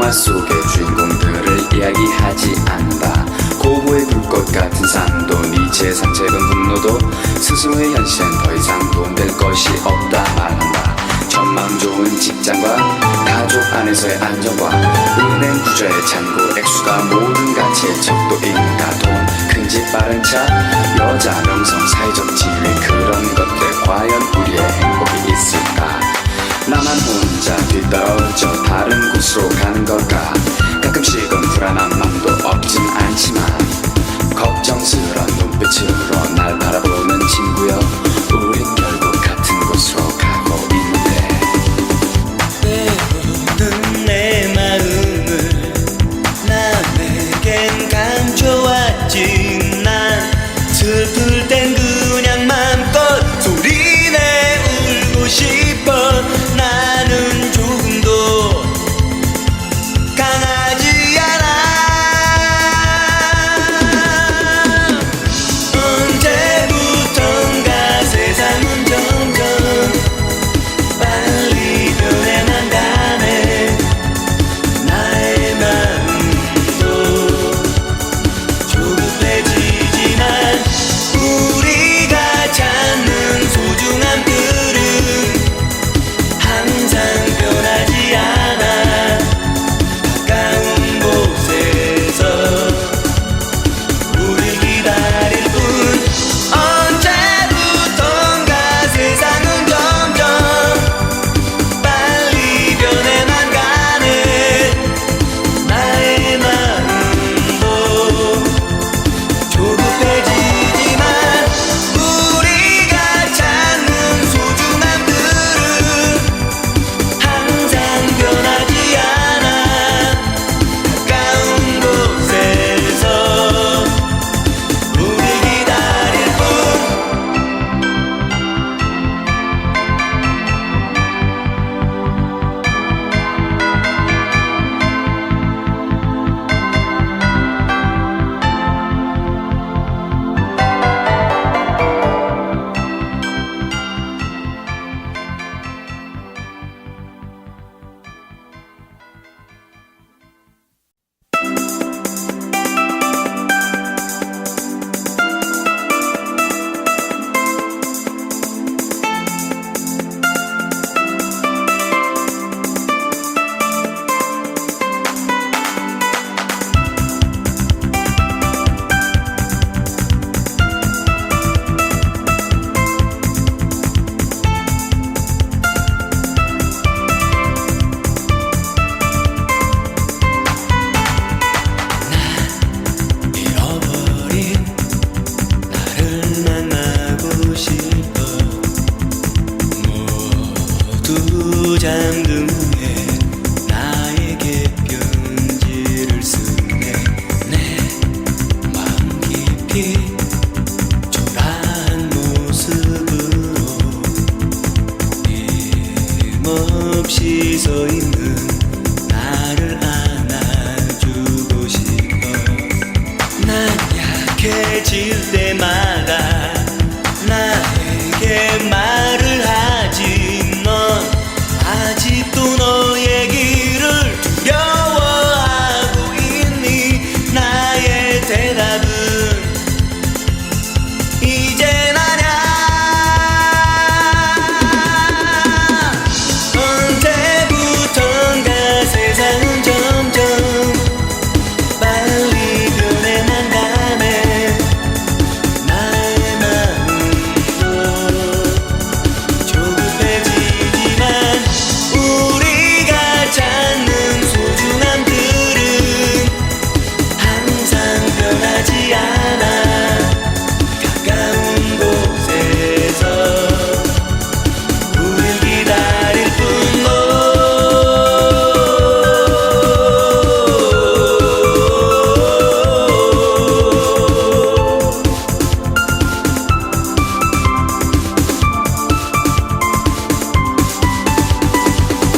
동화 속의 주인공들을 이야기하지 않는다. 고고의 불꽃 같은 삶도 니체의 산책은 분노도 스스로의 현실엔 더 이상 도움될 것이 없다 말한다. 전망 좋은 직장과 가족 안에서의 안정과 은행 구조의 잔고 액수가 모든 가치의 척도인가. 돈, 큰 집, 빠른 차, 여자, 명성, 사회적 지위, 그런 것들 과연 우리의 행복이 있을까? 나만 혼자 뒤떨어져 다른 곳으로 가는 걸까? 가끔씩은 불안한 맘도 없진 않지만 걱정스런 눈빛으로 날 바라보는 친구여, 우린 결국 같은 곳으로 가고 있는데. 때로는 내 마음을 남에겐 감춰왔지. 난 슬플 땐 그냥 맘껏 소리내 울고 싶어. 나는 조금도 강하지 않아. 언제부턴가 세상은 점점 빨리 변해만 가네. 나의 마음도 조급해지지만 우리가 찾는 소중함들은 항상 변하지 않아. 가까운 곳에서 우릴 기다릴 뿐. 언제부턴가 세상은 점점 빨리 변해만 가네. 나의 마음도 조급해지지만 우리가 찾는 소중함들은 항상 변하지 않아. 가까운 곳에서 우릴 기다릴 뿐. 잃어버린 나를 만나고 싶어. 모두 잠든 후에 나에게 편지를 쓰네. 내 마음 깊이 초라한 모습으로 힘없이 서 있는 나를 안아주고 싶어. 난 약해질 때마다 나에게 말을 하지. 넌 아직도 너의 길을 두려워하고 있니? 나의 대답은 이젠 아냐. 언제부턴가 세상은 점점 빨리 변해만 가네. 나의 마음도 조급해지지만 우리가 찾는 소중함들은 항상 변하지 않아. 가까운 곳에서 우릴 기다릴 뿐.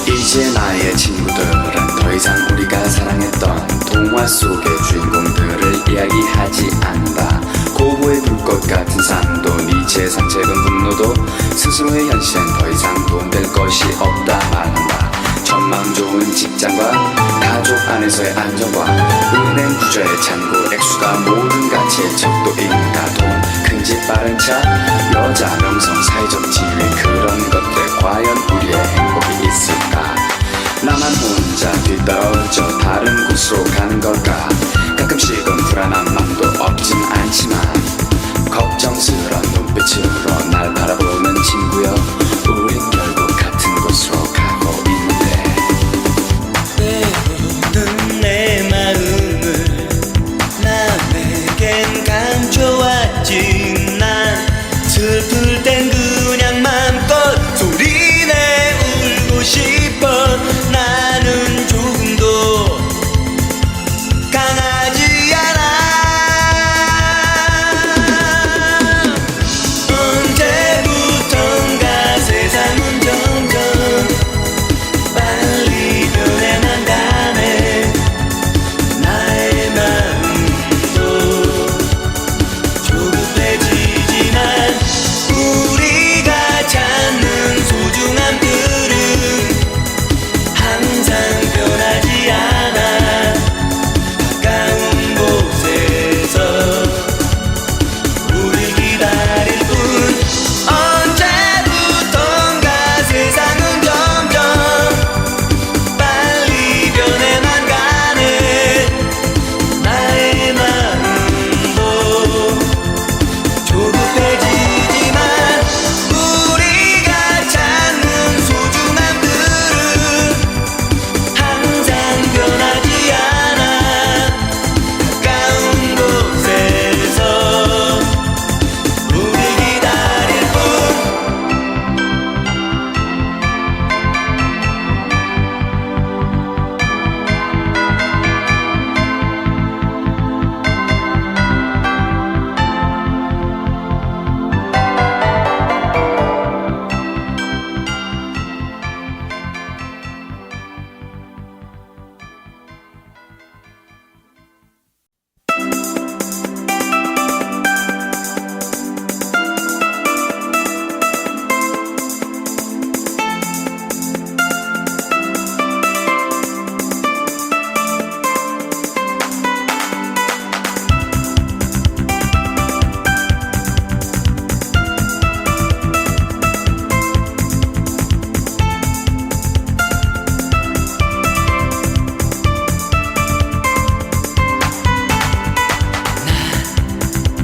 이제 나의 친구들은 더 이상 우리가 사랑했던 동화 속의 주인공들을 이야기하지 않는다. 고고의 불꽃 같은 삶도 니체의 산책은 분노도 스스로의 현실엔 더 이상 도움될 것이 없다 말한다. 전망 좋은 직장과 가족 안에서의 안정과 은행 부자의 잔고 액수가 모든 가치의 척도인가 돈 큰 집 빠른 차 여자 명성 사회적 지위 그런 것들 과연 우리의 행복이 있을까 나만 혼자 뒤떨어져 다른 곳으로 가는 걸까 가끔씩은 불안한 맘도 없진 않지만 걱정스런 눈빛으로 날 바라보는 친구여 우린 결국 같은 곳으로 가고 있는데 때로는 내 마음을 남에겐 감춰왔지 난 슬플 땐 그냥 맘껏 소리내 울고 싶어 나는 조금도 강하지 않아 언제부턴가 세상은 점점 빨리 변해만 가네 나의 마음도 조급해지지만 우리가 찾는 소중함들은 항상 변하지 않아 가까운 곳에서 우릴 기다릴 뿐 언제부턴가 세상은 점점 빨리 변해만 가네 나의 마음도 조급해지지만 우리가 찾는 소중함들은 항상 변하지 않아 가까운 곳에서 우릴 기다릴 뿐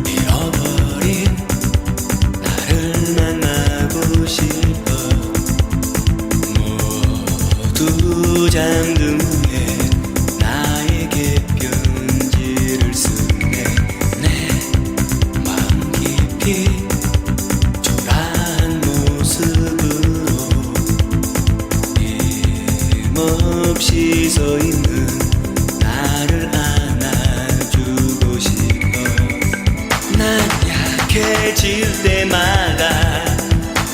잃어버린 나를 만나고 싶어 모두 잠든 후에 나에게 편지를 쓰네 내 마음 깊이 초라한 모습으로 힘없이 서 있는 나를 안아주고 싶어 난 약해질 때마다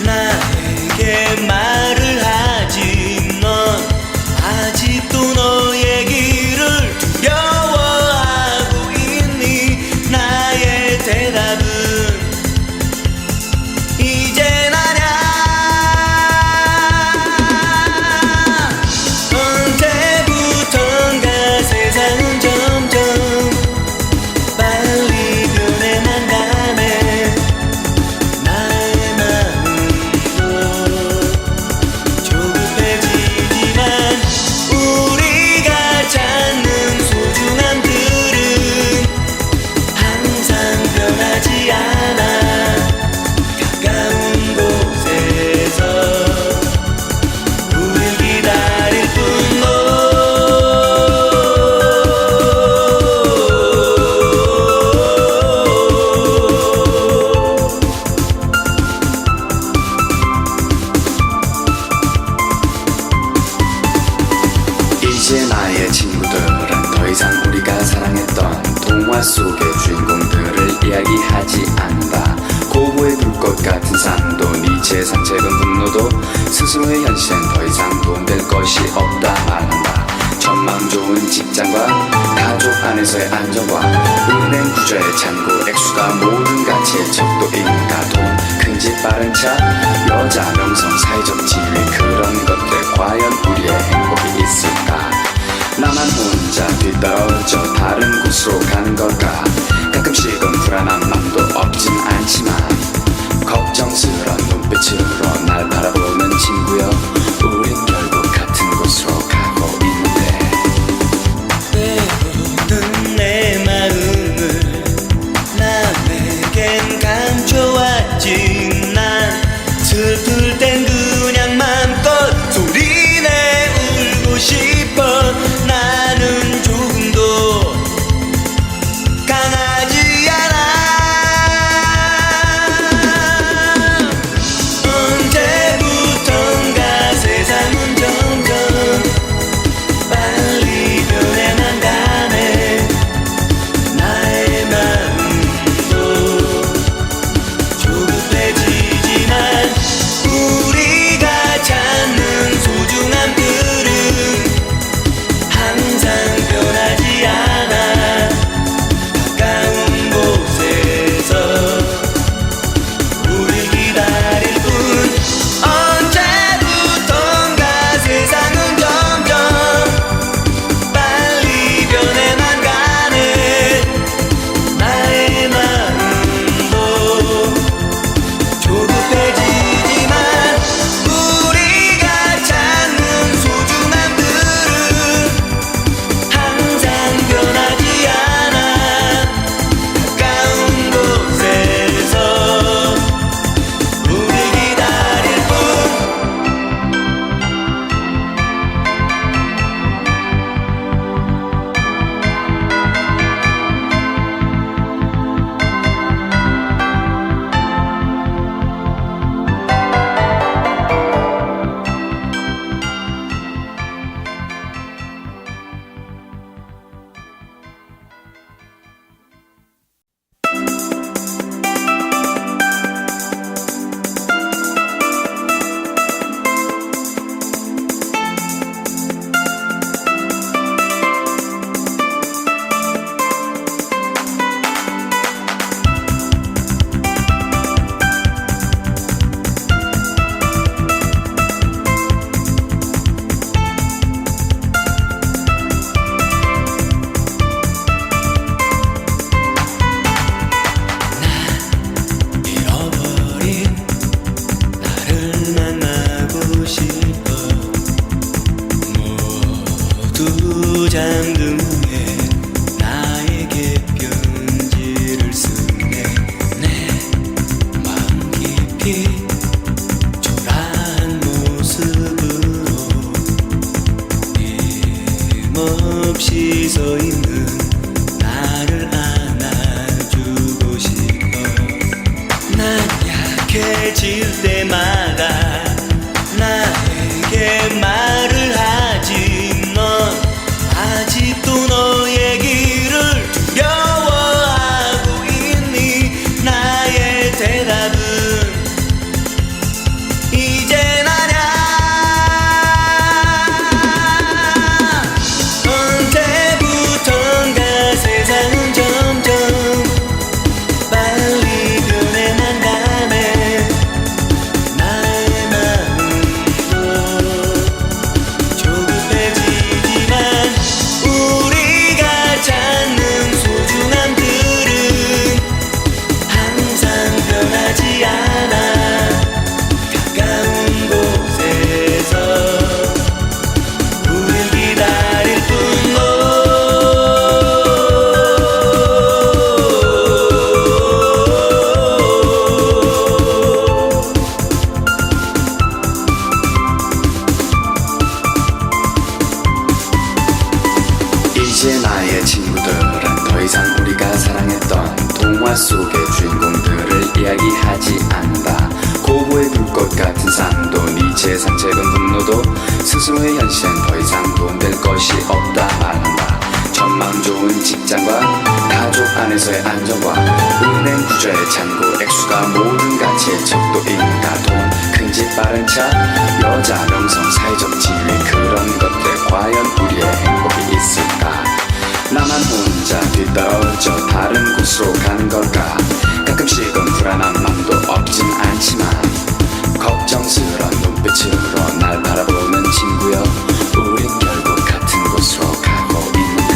나에게 말을 하지 넌 아직도 너의 길을 두려워하고 있니 나의 대답은 이젠 아냐 언제부턴가 세상은 점점 빨리 변해만 가네 나의 마음도 조급해지지만 우리가 찾는 소중함들은 항상 변하지 않아 가까운 곳에서 우릴 기다릴 뿐 이제 나의 친구들은 더 이상 우리가 사랑했던 동화 속의 주인공들을 이야기하지 않는다 고고의 불꽃 같은 삶도 니체의 산책은 분노도 스스로의 현실엔 더 이상 도움될 것이 없다 말한다 전망 좋은 직장과 가족 안에서의 안정과 은행 부자의 잔고 액수가 모든 가치의 척도인가 돈 큰 집 빠른 차 여자 명성 사회적 지위 그런 것들 과연 우리의 행복이 있을까 나만 혼자 뒤떨어져 다른 곳으로 가는 걸까. 가끔씩은 불안한 맘도 없진 않지만 걱정스런 눈빛으로 날 바라보는 친구여, 우린 결국 같은 곳으로 가고 있는데. 때로는 내 마음을 남에겐 감춰왔지. 난 슬플 땐 그냥 맘껏 소리내 울고 싶어. 나는 조금도 강하지 않아. 언제부턴가 세상은 점점 빨리 변해만 가네. 나의 마음도 조급해지지만 우리가 찾는 소중함들은 항상 변하지 않아. 가까운 곳에서 우릴 기다릴 뿐. 언제부턴가 세상은 점점 빨리 변해만 가네. 나의 마음도 조급해지지만 우리가 찾는 소중함들은 항상 변하지 않아. 가까운 곳에서 우릴 기다릴 뿐. 잃어버린 나를 만나고 싶어. 모두 잠든 후에 나에게 편지를 쓰네. 내 마음 깊이 초라한 모습으로 힘없이 서 있는 나를 안아주고 싶어. 난 약해질 때마다 나에게 말을 하지. 넌 아직도 너의 길을 두려워하고 있니? 나의 대답은 이젠 아냐. 언제부턴가 세상은 점점 빨리 변해만 가네. 나의 마음도 조급해지지만 우리가 찾는 소중함들은 항상 변하지 않아. 가까운 곳에서 우릴 기다릴 뿐. 이제 나의 친구들은 더 이상 우리가 사랑했던 동화 속의 주인공들을 이야기하지 않는다. 고고의 불꽃 같은 삶도 네 재산 적은 분노도 스스로의 현실엔 더 이상 도움될 것이 없다 말한다. 전망 좋은 직장과 가족 안에서의 안정과 은행 구조의 잔고 액수가 모든 가치의 척도인가. 돈, 큰 집, 빠른 차, 여자, 명성, 사회적 지위, 그런 것들 과연 우리의 행복이 있을까. 나만 혼자 뒤떨어져 다른 곳으로 가는 걸까. 가끔씩은 불안한 맘도 없진 않지만 걱정스런 눈빛으로 날 바라보는 친구여, 우린 결국 같은 곳으로 가고 있는데.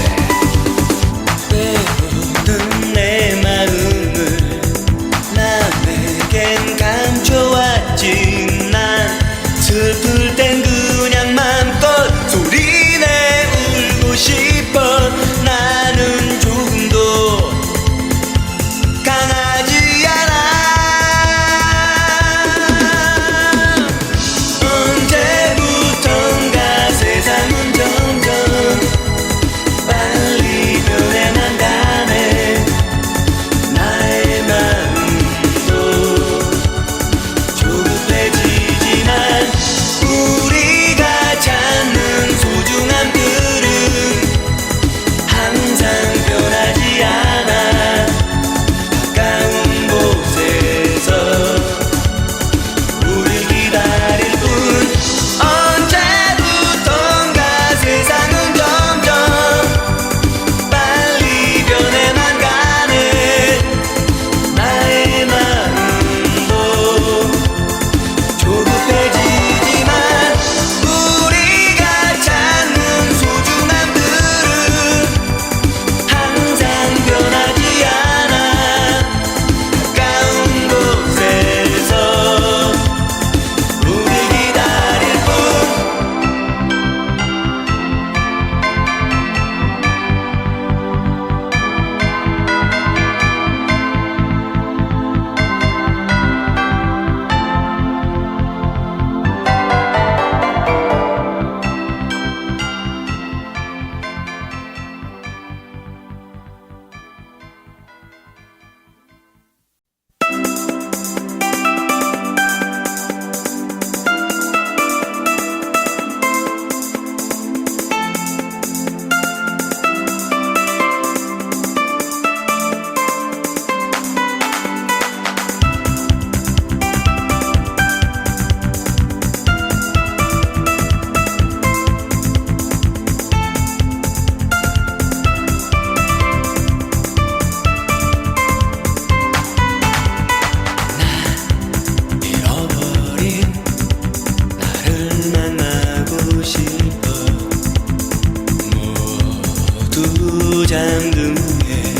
모두 잠든 후에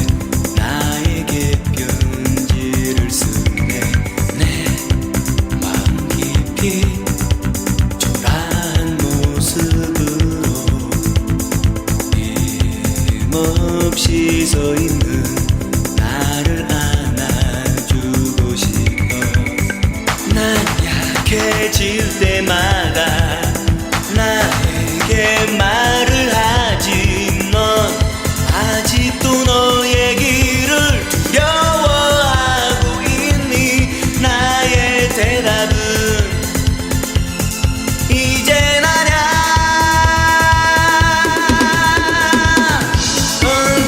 나에게 편지를 쓰네. 내 마음 깊이 초라한 모습으로 힘없이 서 있는 나를 안아주고 싶어. 난 약해질 때마다 나에게 말을 하지. 넌 아직도 너의 길을 두려워하고 있니? 나의 대답은 이젠 아냐.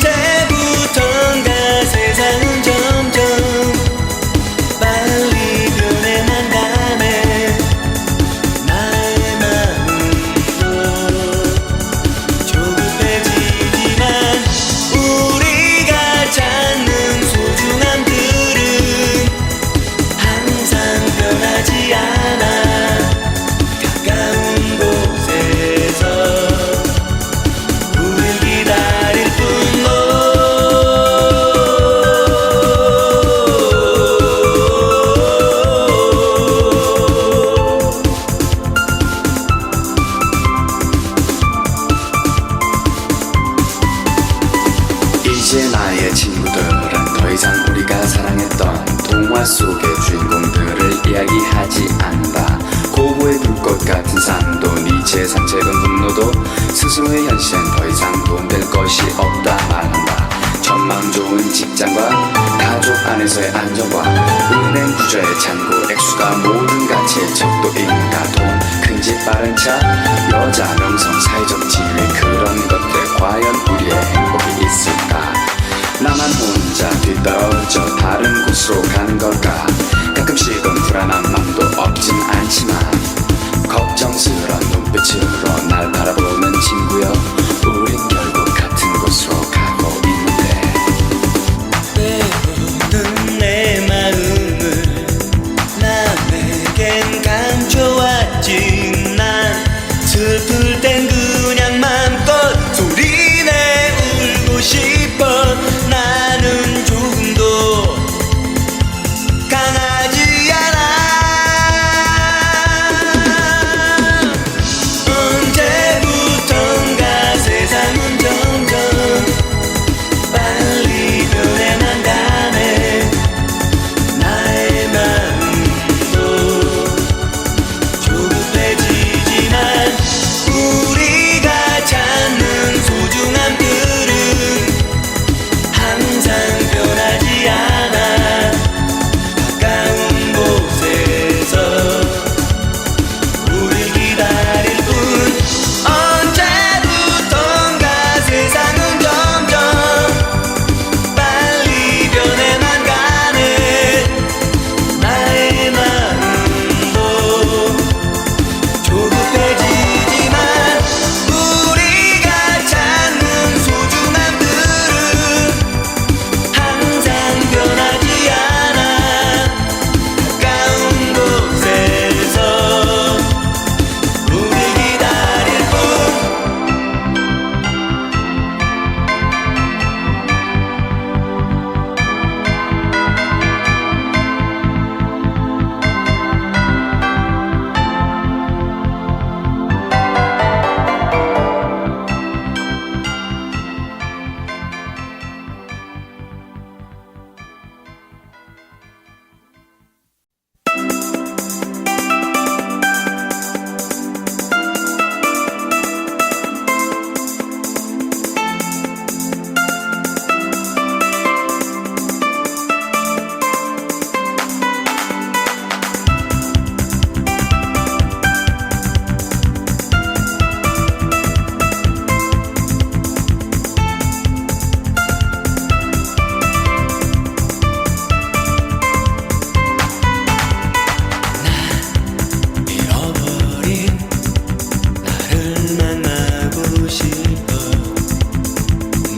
언제부턴가 세상은 점점 빨리 변해만 가네. 나의 마음도 조급해지지만 우리가 찾는 소중함들은 항상 변하지 않아. 가까운 곳에서 우릴 기다릴 뿐. 이제 나의 친구들은 더 이상 우리가 사랑했던 동화 속의 주인공들을 이야기하지 않는다. 고고의 불꽃 같은 삶도 니체의 상책은 분노도 스스로의 현실엔 더 이상 도움될 것이 없다 말한다. 전망 좋은 직장과 가족 안에서의 안정과 은행 구조의 잔고 액수가 모든 가치의 척도인가. 돈, 큰 집, 빠른 차, 여자, 명성, 사회적 지위, 그런 것들 과연 우리의 행복이 있을까? 나만 혼자 뒤떨어져 다른 곳으로 가는 걸까? 가끔씩은 불안한 맘도 없진 않지만 걱정스런 눈빛으로 날 바라보는 친구여, 우린 결국 같은 곳으로 가고 있는데. 때로는 내 마음을 남에겐 감춰왔지. 난 슬플 땐 그냥 맘껏 소리내 울고 싶어. 나는 조금도 강하지 않아. 언제부턴가 세상은 점점 빨리 변해만 가네. 나의 마음도 조급해지지만 우리가 찾는 소중함들은 항상 변하지 않아. 가까운 곳에서 우릴 기다릴 뿐. 언제부턴가 세상은 점점 빨리 변해만 가네. 나의 마음도 조급해지지만 우리가 찾는 소중함들은 항상 변하지 않아. 가까운 곳에서 우릴 기다릴 뿐. 잃어버린 나를 만나고 싶어.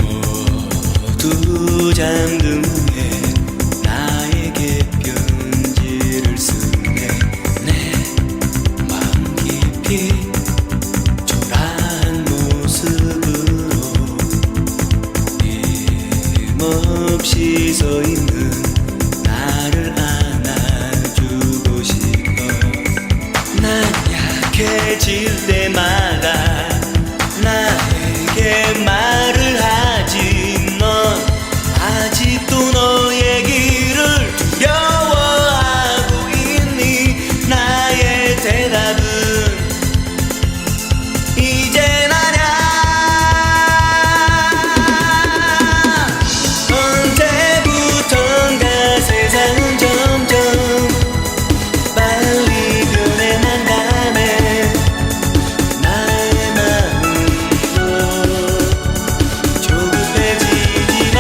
모두 잠든 후에 나에게 편지를 쓰네. 내 마음 깊이 초라한 모습으로 서 있는 나를 안아주고 싶어. 난 약해질 때마다 나에게 말을 하지. 넌 아직도 너의 길을 두려워하고 있니? 나의 대답은 이젠 아냐. 언제부턴가 세상은 점점 빨리 변해만 가네. 나의 마음도 조급해지지만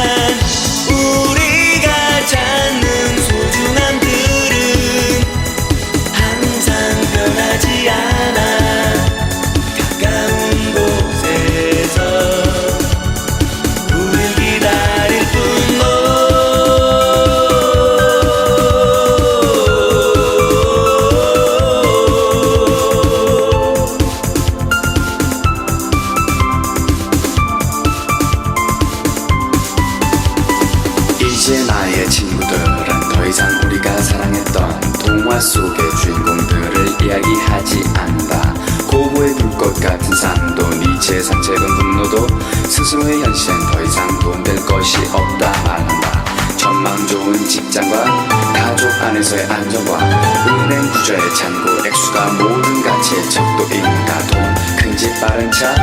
우리가 찾는 소중함들은 항상 변하지 않아. 가까운 곳에서 우릴 기다릴 뿐. 이제 나의 친구들은 더 이상 우리가 사랑했던 동화 속의 주인공들을 이야기하지 않는다. 고고의 불꽃 같은 삶도 니체의 산책은 분노도 스스로의 현실엔 더 이상 도움될 것이 없다 말한다. 전망 좋은 직장과 가족 안에서의 안정과 은행 구조의 잔고 액수가 모든 가치의 척도인가. 돈, 큰 집, 빠른 차,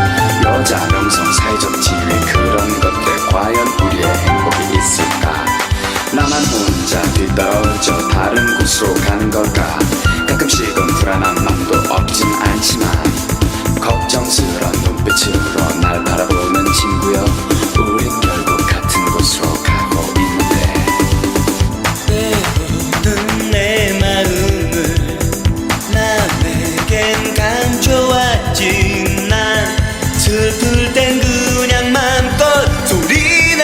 여자, 명성, 사회적 지위, 그런 것들 과연 우리의 행복이 있을까? 나만 혼자 뒤떨어져 다른 곳으로 가는 걸까? 가끔씩은 불안한 맘도 없진 않지만 걱정스런 눈빛으로 날 바라보는 친구여, 우린 결국 같은 곳으로 가고 있는데. 때로는 내 마음을 남에겐 감춰왔지. 난 슬플 땐 그냥 맘껏 소리내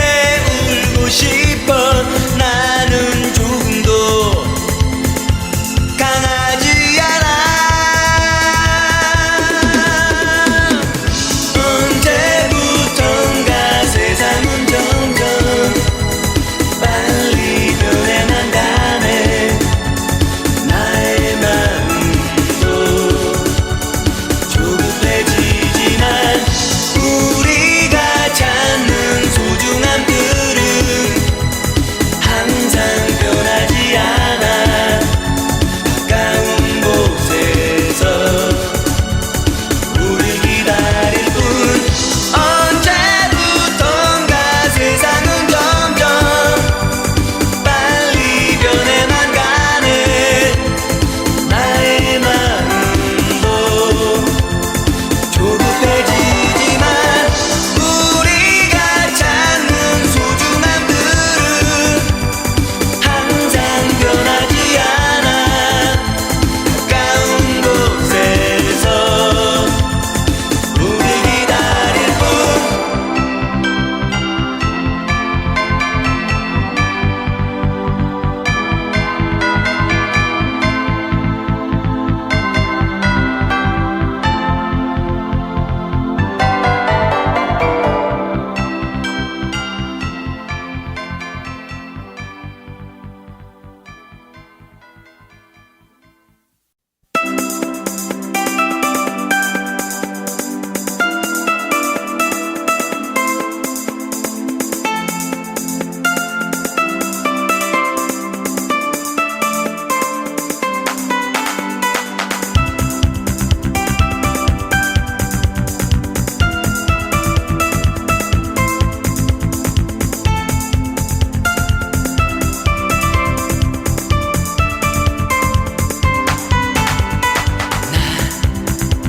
울고 싶어. 나는 조금도 강하지 않아. 언제부턴가 세상은 점점 빨리 변해만 가네. 나의 마음도 조급해지지만 우리가 찾는 소중함들은 항상 변하지 않아. 가까운 곳에서 우릴 기다릴 뿐. 언제부턴가 세상은 점점 빨리 변해만 가네. 나의 마음도 조급해지지만 우리가 찾는 소중함들은 항상 변하지 않아. 가까운 곳에서 우릴 기다릴 뿐.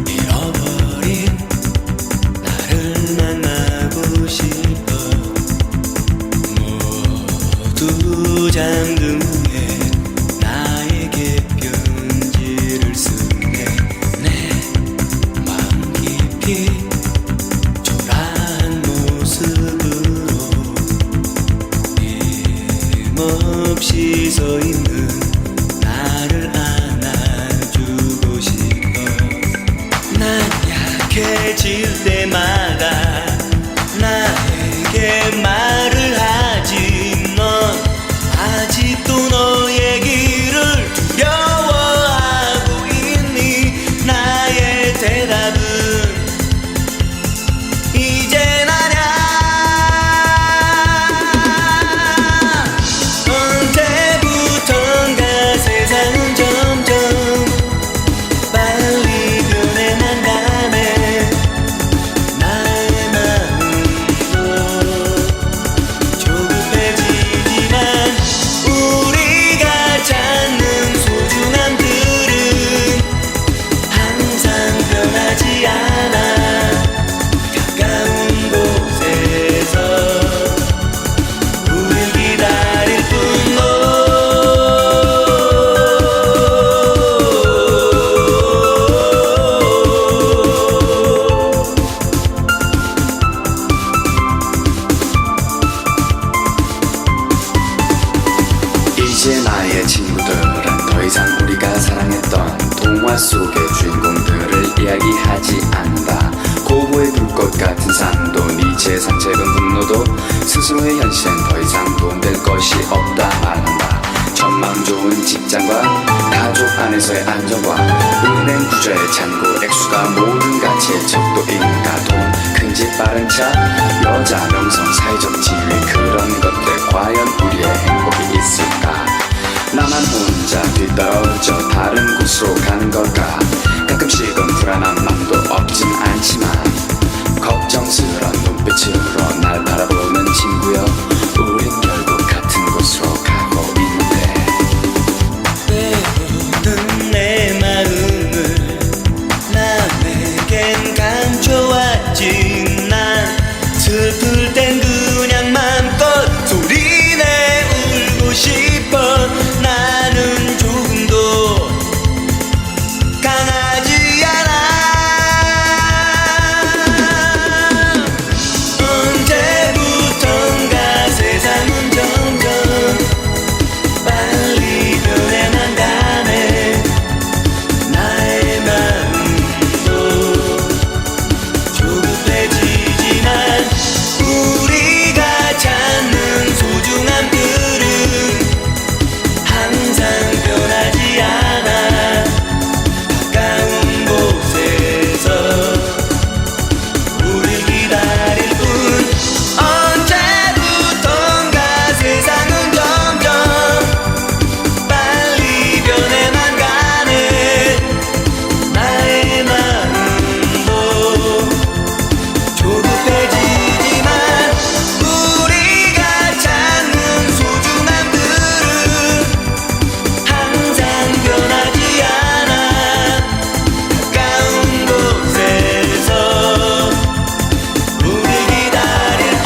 잃어버린 나를 만나고 싶어. 모두 잠든 후에 나에게 편지를 쓰네. 내 마음 깊이 초라한 모습으로 힘없이 서 있는 나를 안아주고 싶어. 난 약해질 때마다 나에게 말을 하지. 넌 동화 속의 주인공들을 이야기하지 않는다. 고고의 불꽃 같은 삶도 네 재산 책은 분노도 스스로의 현실엔 더 이상 도움될 것이 없다 말한다. 전망 좋은 직장과 가족 안에서의 안정과 은행 구조의 잔고 액수가 모든 가치의 척도인가. 돈, 큰 집, 빠른 차, 여자, 명성, 사회적 지위 그런 것들 과연 우리의 행복이 있을까. 나만 혼자 뒤떨어져 다른 곳으로 가는 걸까. 가끔씩은 불안한 맘도 없진 않지만 걱정스런 눈빛으로 날 바라보는 친구여, 우린 결국 같은 곳으로 가고 있는데. 때로는 내 마음을 남에겐 감춰왔지. 난 슬플 땐 그냥 맘껏 소리내 울고 싶어. 나는 조금도 강하지 않아. 언제부턴가 세상은 점점 빨리 변해만 가네. 나의 마음도 조급해지지만 우리가 찾는 소중함들은 항상 변하지 않아. 가까운 곳에서 우릴 기다릴 뿐. 언제부턴가 세상은 점점 빨리 변해만 가네. 나의 마음도 조급해지지만 우리가 찾는 소중함들은 항상 변하지 않아. 가까운 곳에서 우릴 기다릴 뿐.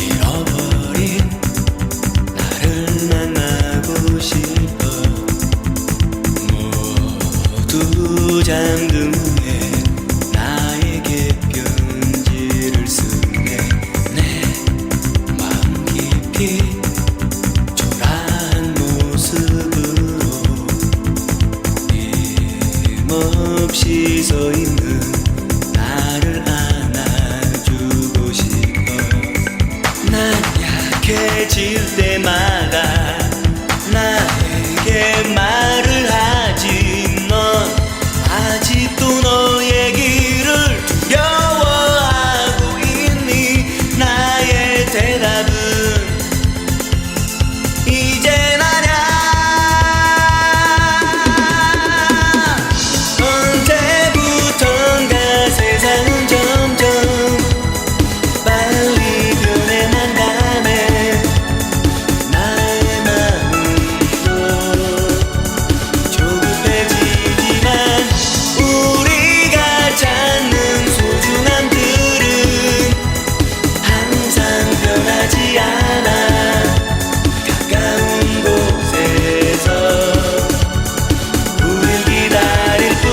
잃어버린 나를 만나고 싶어. 모두 잠든 후에 나에게 편지를 쓰네. 내 마음 깊이 초라한 모습으로 힘없이 서 있는 나를 안아주고 싶어. 난 약해질 때마다 나에게 말을 하지. 넌 아직도 너의 길을 두려워하고 있니? 나의 대답은 이젠 아냐. 언제부턴가 세상은 점점 빨리 변해만 가네. 나의 마음도 조급해지지만 우리가 찾는 소중함들은 항상 변하지 않아. 가까운 곳에서 우릴 기다릴 뿐.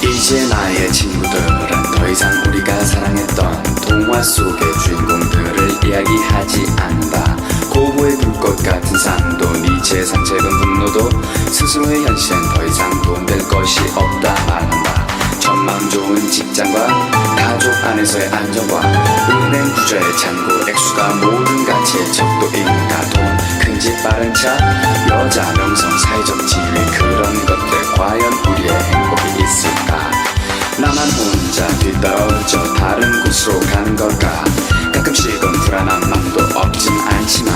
이제 나의 친구들은 더 이상 우리가 사랑했던 동화 속의 주인공들을 이야기하지 않는다. 고고의 불꽃 같은 삶도 네 재산 책은 분노도 스스로의 현실엔 더 이상 도움될 것이 없다 말한다. 전망 좋은 직장과 가족 안에서의 안정과 은행 구조의 잔고 액수가 모든 가치의 척도인가 돈, 큰 집 빠른 차, 여자 명성 사회적 지위 그런 것들 과연 우리의 행복이 있을까? 나만 혼자 뒤떨어져 다른 곳으로 가는 걸까? 가끔씩은 불안한 맘도 없진 않지만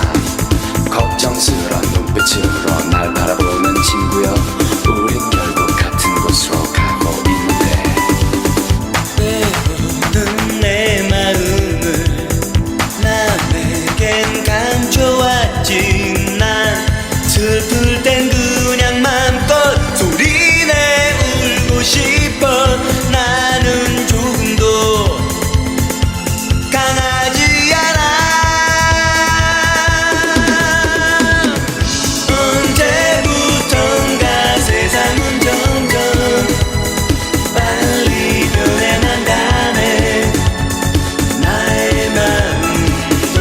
걱정스런 눈빛으로 날 바라보는 친구여 우린 결국 같은 곳으로 가고 있는데 때로는 내 마음을 남에겐 감춰왔지 난 슬플 땐 그냥 맘껏 소리내 울고 싶어 나는 조금도 강하지 않아 언제부턴가 세상은 점점 빨리 변해만 가네 나의 마음도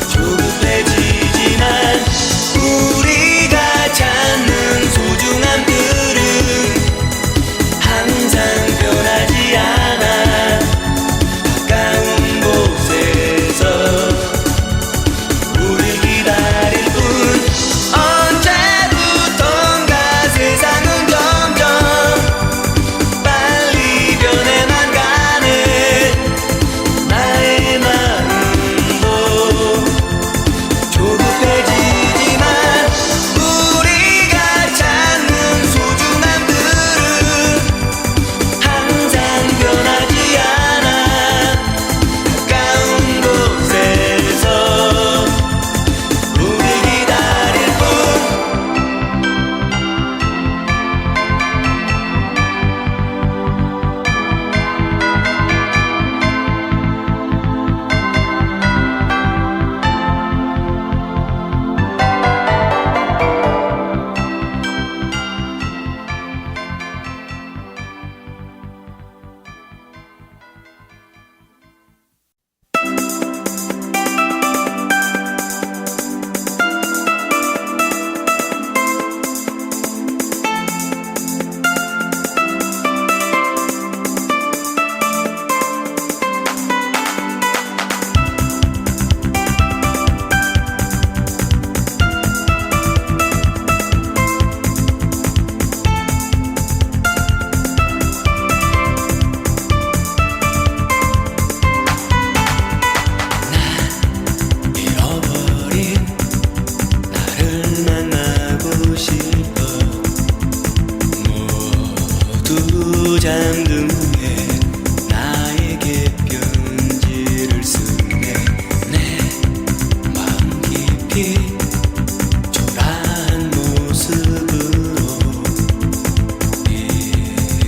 조급해지지만 우리가 찾는 소중한 그릇 항상 변하지 않아 가까운 곳에서 우릴 기다릴 뿐 언제부턴가 세상은 점점 빨리 변해만 가네 나의 마음도 조급해지지만 우리가 찾는 소중한 그릇 항상 변하지 않아 가까운 곳에서 우릴 기다릴 뿐 잃어버린 나를 만나고 싶어 모두 잠든 후에 나에게 편지를 쓰네 내 마음 깊이 초라한 모습으로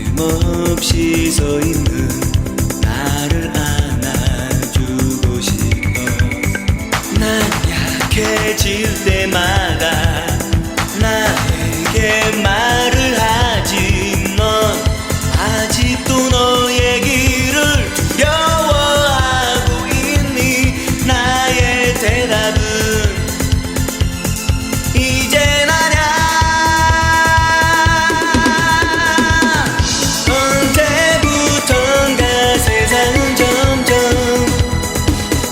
힘없이 서 있는 나를 안아주고 싶어 난 약해질 때마다 나에게 말을 하지 넌 아직도 너의 길을 두려워하고 있니 나의 대답은 이젠 아냐 언제부턴가 세상은 점점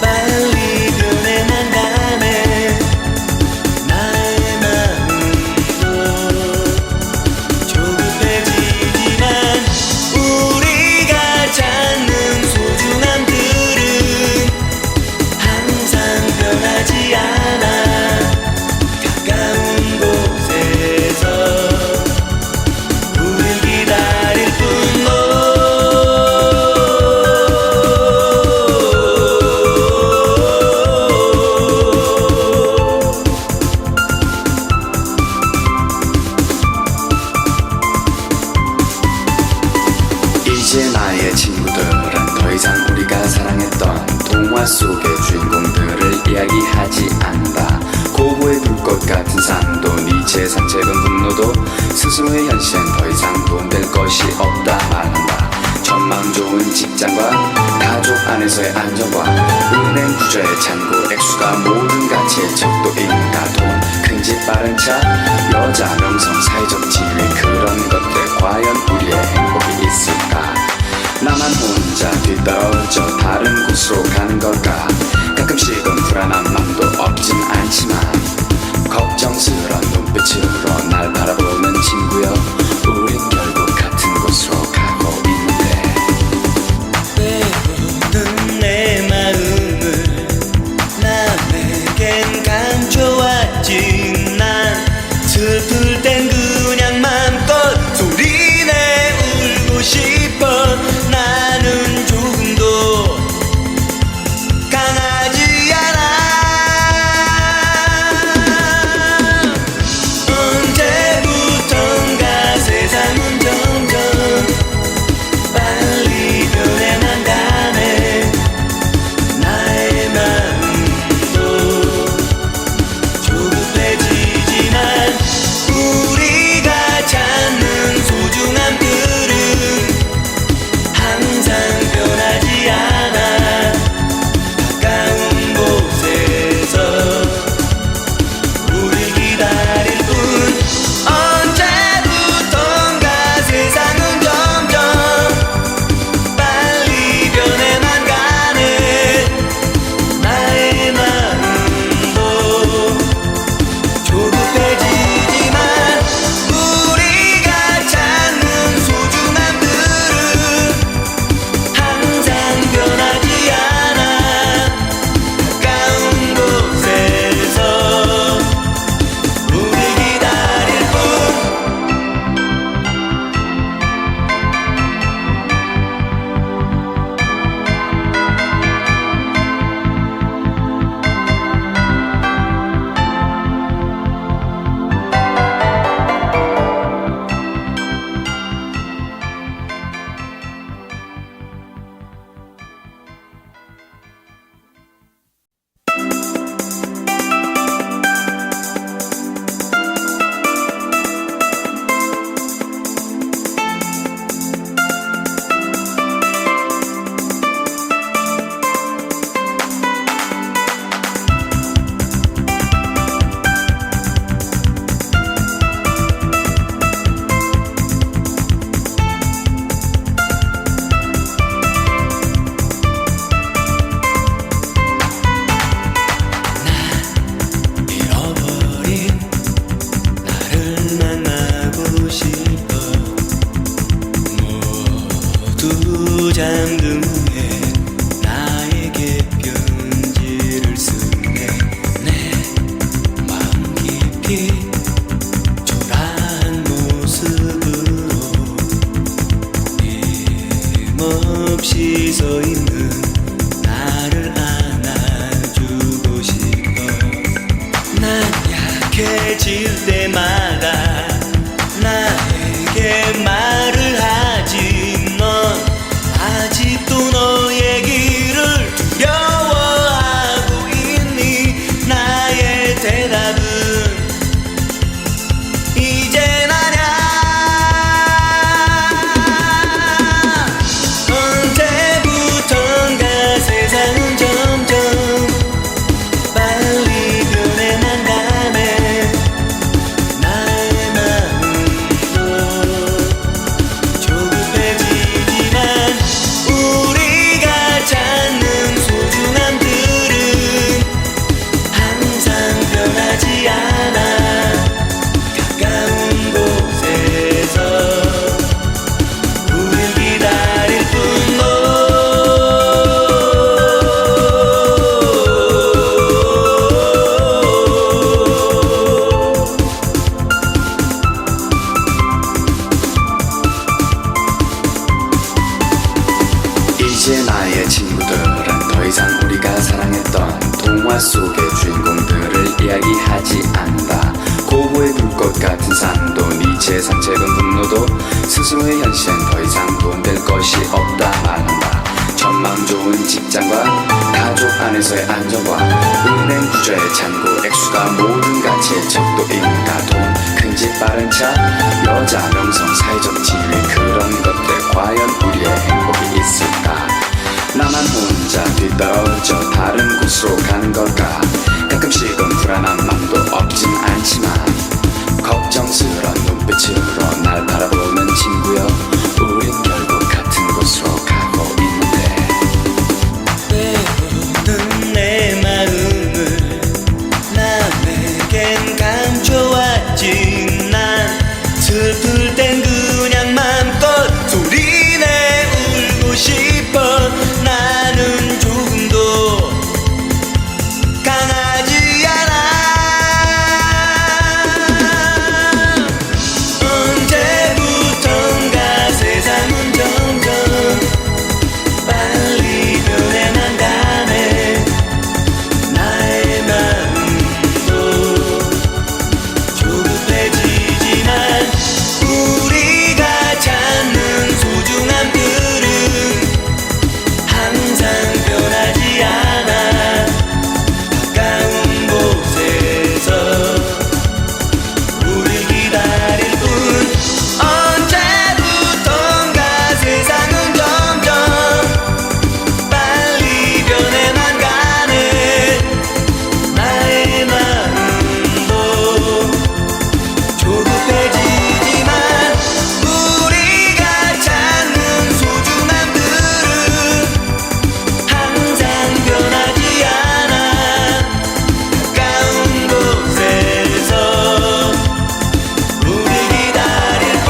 빨리 변해만 가네 나의 마음도 조급해지지만 우리가 찾는 소중한 그릇 항상 변하지 않아 가까운 곳에서 우릴 기다릴 뿐 이제 나의 친구들은 더 이상 우리가 사랑했던 동화 속의 주인공들을 이야기하지 않는다 고고의 불꽃 같은 삶도 니체의 산책은 분노도 스스로의 현실엔 더 이상 돈될 것이 없다 말한다 전망 좋은 직장과 가족 안에서의 안정과 은행 구조의 잔고 액수가 모든 가치의 척도인가 돈, 큰 집 빠른 차, 여자 명성 사회적 지위 그런 것들 과연 우리의 행복이 있을까? 나만 혼자 떨어져 다른 곳으로 가는 걸까. 가끔씩은 불안한 맘도 없진 않지만 걱정스런 눈빛으로 날 바라보는 친구여, 우린 결국 같은 곳으로 가고 있는데. 때로는 내 마음을 남에겐 감춰왔지. 난 슬플 땐 그냥 맘껏 소리내 울고 싶어. 나는 조금도 강하지 않아. 언제부턴가 세상은 점점 빨리 변해만 가네. 나의 마음도 조급해지지만 우리가 찾는 소중함들은 항상 변하지 않아. 가까운 곳에서 우릴 기다릴 뿐. 언제부턴가 세상은 점점 빨리 변해만 가네. 나의 마음도 조급해지지만 우리가 찾는 소중함들은 항상 변하지 않아. 가까운 곳에서 우릴 기다릴 뿐. 잃어버린 나를 만나고 싶어. 모두 잠든 후에 나에게 편지를 쓰네. 내 마음 깊이 초라한 모습으로 힘없이 서 있는 나를 안아주고 싶어. 난 약해질 때마다 나에게 말을 하지. 넌 아직도 너의 길을 두려워하고 있니? 나의 대답은 이젠 아냐. 언제부턴가 세상은 점점 빨리 변해만 가네. 나의 마음도 조급해지지만 우리가 찾는 소중함들은 항상 변하지 않아. 가까운 곳에서 우릴 기다릴 뿐. 이제 나의 친구들은 더 이상 우리가 사랑했던 동화 속의 주인공들을 이야기하지 않는다. 고고의 불꽃 같은 삶도 네 재산책은 분노도 스스로의 현실엔 더 이상 도움될 것이 없다 말한다. 전망 좋은 직장과 가족 안에서의 안정과 은행 구조의 잔고 액수가 모든 가치의 척도인가. 돈, 큰 집, 빠른 차, 여자, 명성, 사회적 지위, 그런 것들 과연 우리의 행복이 있을까. 나만 혼자 뒤떨어져 다른 곳으로 가는 걸까. 가끔씩은 불안한 맘도 없진 않지만 걱정스런 눈빛으로 날 바라보는 친구여, 우린 결국 같은 곳으로 가고 있는데. 좋아하지 난 슬플 땐 그냥 맘껏 소리내 울고 싶어 나는 조금도 강하지 않아 언제부턴가 세상은 점점 빨리 변해만 가네 나의 마음도 조급해지지만 우리가 찾는 소중함들은 항상 변하지 않아 가까운 곳에서 우릴 기다릴 뿐 언제부턴가 세상은 점점 빨리 변해만 가네 나의 마음도 조급해지지만 우리가 찾는 소중함들은 항상 변하지 않아 가까운 곳에서 우릴 기다릴 뿐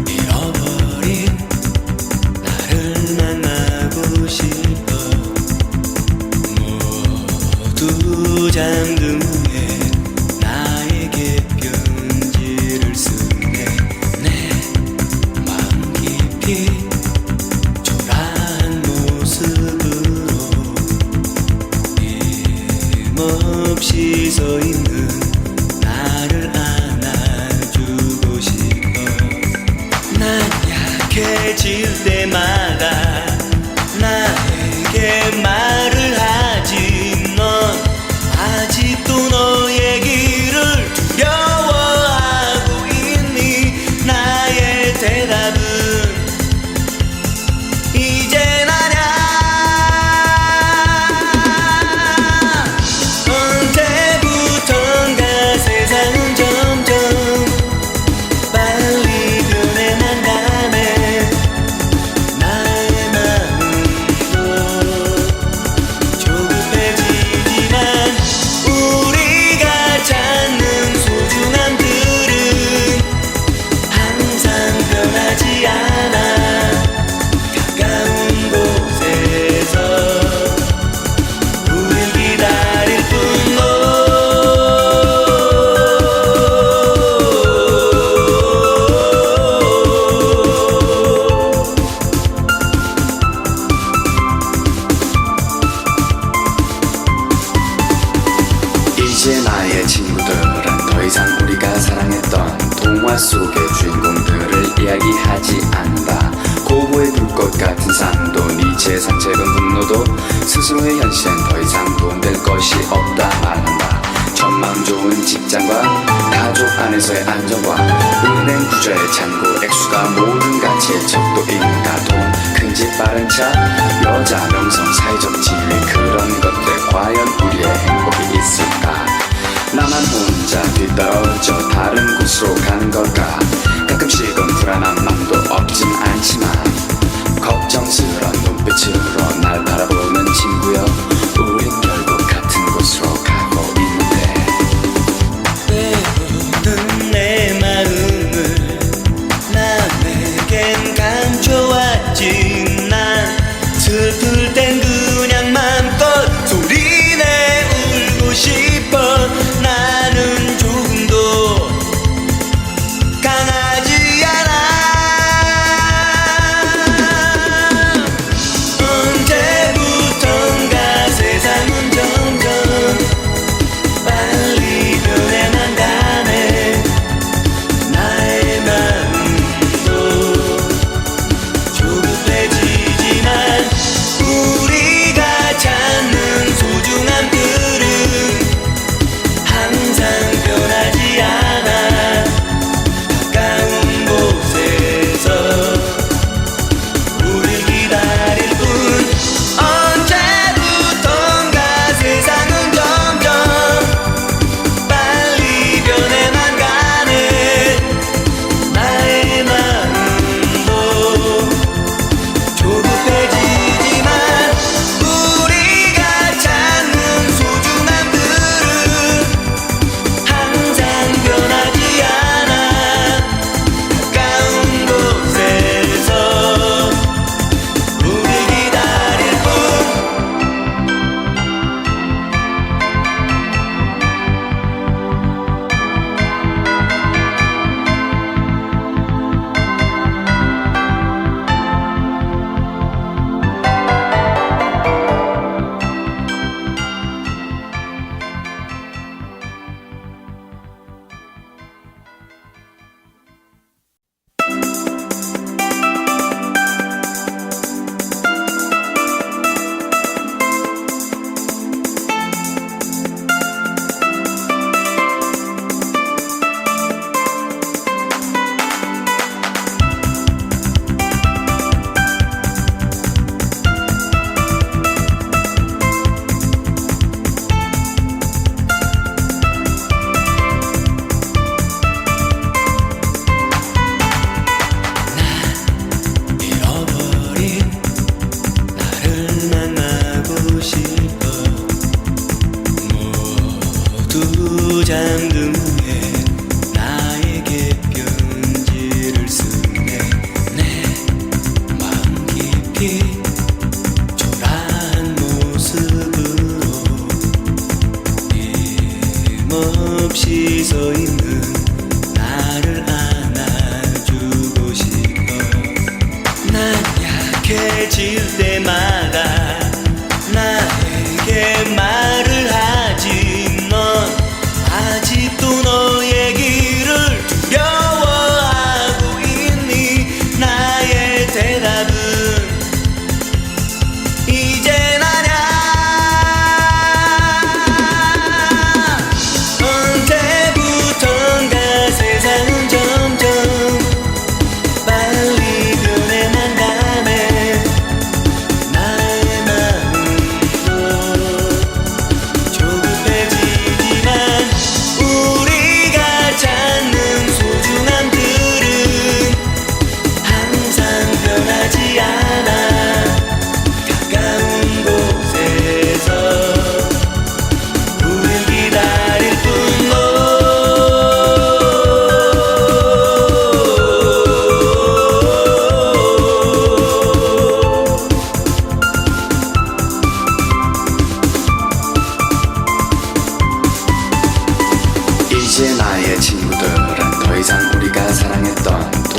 잃어버린 나를 만나고 싶어 모두 잠든 후에 나에게 편지를 쓰네 내 마음 깊이 초라한 모습으로 힘없이 서 있는 나를 안아주고 싶어 난 약해질 때마다 나에게 말을 하지 넌 아직도 너의 길을 두려워하고 있니 나의 대답은 이젠 아냐 언제부턴가 세상은 점점 빨리 변해만 가네 나의 마음도 조급해지지만 우리가 찾는 소중함들은 항상 변하지 않아 가까운 곳에서 우릴 기다릴 뿐 이제 나의 친구들은 더 이상 우리가 사랑했던 동화 속의 주인공들을 이야기하지 않는다 고고의 불꽃 같은 삶도 니체의 상책은 분노도 스스로의 현실엔 더 이상 도움될 것이 없다 말한다 전망 좋은 직장과 가족 안에서의 안정과 은행 구조의 잔고 액수가 모든 가치의 척도인 가동 큰 집 빠른 차 여자 명성 사회적 지위 그런 것들 과연 우리의 행복이 있을까 나만 혼자 뒤떨어져 다른 곳으로 가는 걸까 가끔씩은 불안한 맘도 없진 않지만 걱정스런 눈빛으로 날 바라보는 친구여 우린 결국 같은 곳으로 가고 있는데 때로는 내 마음을 남에겐 감춰왔지 난 슬플 땐 그냥 맘껏 소리내 울고 싶어 나는 조금도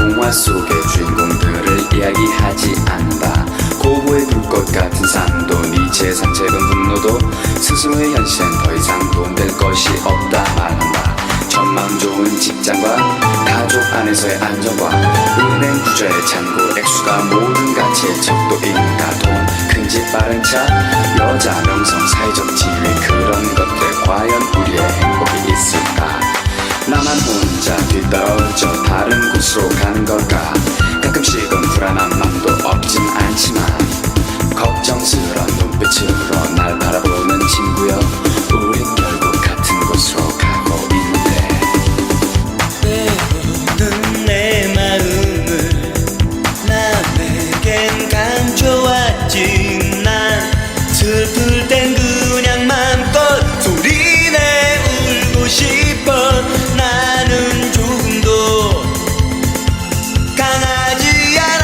동화 속의 주인공들을 이야기하지 않아. 고고의 불꽃 같은 삶도 니체의 산책은 분노도 스스로의 현실엔 더 이상 도움될 것이 없다 말한다. 전망 좋은 직장과 가족 안에서의 안정과 은행 구조의 잔고 액수가 모든 가치의 척도인가. 돈, 큰 집, 빠른 차, 여자, 명성, 사회적 지위, 그런 것들 과연 우리의 행복이 있을까? 나만 혼자 뒤떨어져 다른 곳으로 가는 걸까? 가끔씩은 불안한 맘도 없진 않지만 걱정스런 눈빛으로 날 바라보는 친구여, 우린 결국 같은 곳으로 가고 있는데. 때로는 내 마음을 남에겐 감춰왔지. 난 슬플 땐 그냥 맘껏 소리내 울고 싶어. 나는 조금도 강하지 않아.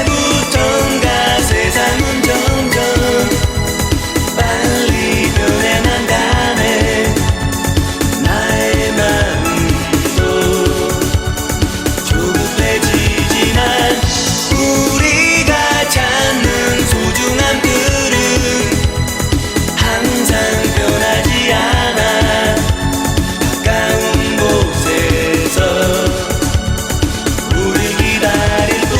언제부턴가 세상은 점점 빨리 변해만 가네. 나의 마음도 조급해지지만 우리가 찾는 소중함들은 항상 변하지 않아. 가까운 곳에서 우릴 기다릴 뿐.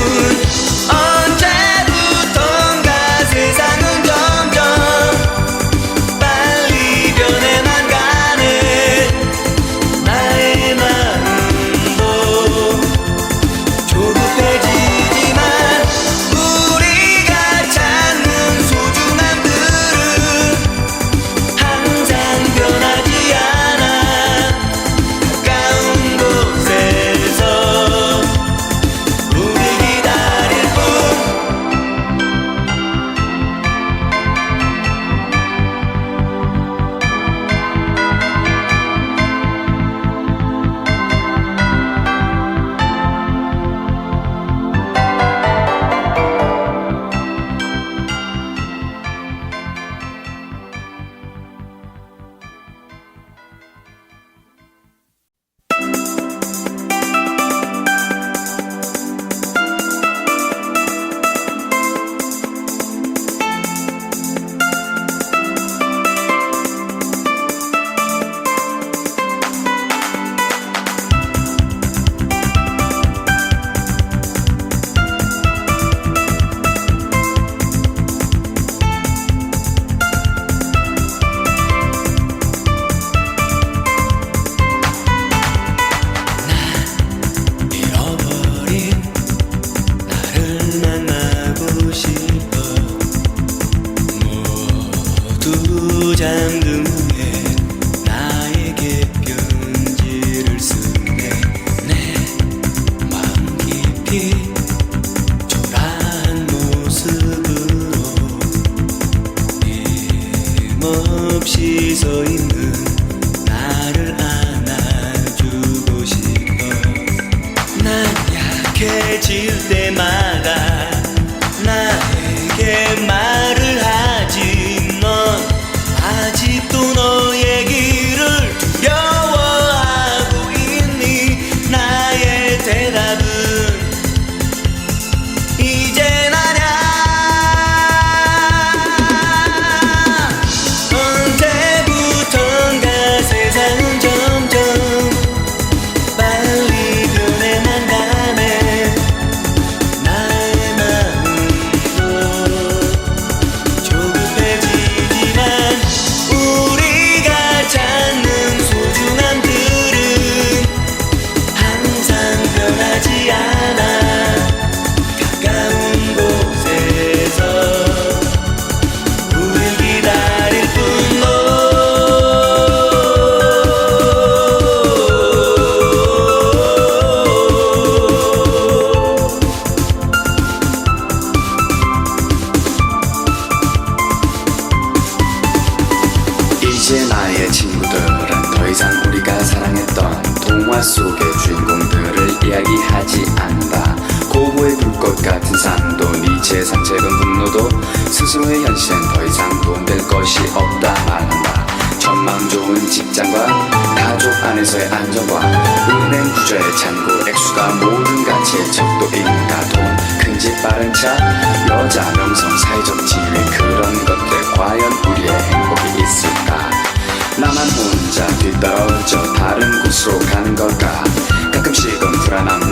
언제부턴가 세상은 점점 빨리 변해만 가네. 나의 마음도 조급해지지만 우리가 찾는 소중함들은 항상 변하지 않아. 가까운 곳에서 우릴 기다릴 뿐. 잃어버린 나를 만나고 싶어. 모두 잠든 후에 나에게 편지를 쓰네. 내 마음 깊이 초라한 모습으로 힘없이 서 있는 나를 안아주고 싶어. 난 약해질 때마다 나에게 말을 하지. 넌 아직도 너의 길을 두려워하고 있니? 나의 대답은 이젠 아냐. 언제부턴가 세상은 점점 빨리 변해만 가네. 나의 마음도 조급해지지만 우리가 찾는 소중함들은 항상 변하지 않아. 가까운 곳에서 우릴 기다릴 뿐. 이제 나의 친구들은 더 이상 우리가 사랑했던 동화 속의 주인공들을 이야기하지 않아. 고고의 불꽃 같은 삶도 니체의 산책은 분노도 스스로의 현실엔 더 이상 도움될 것이 없다 말한다. 전망 좋은 직장과 가족 안에서의 안정과 은행 구조의 잔고 액수가 모든 가치의 척도인가 돈, 큰 집 빠른 차, 여자 명성 사회적 지위 그런 것들 과연 우리의 행복이 있을까? 나만 혼자 뒤떨어져 다른 곳으로 가는 걸까? 가끔씩은 불안함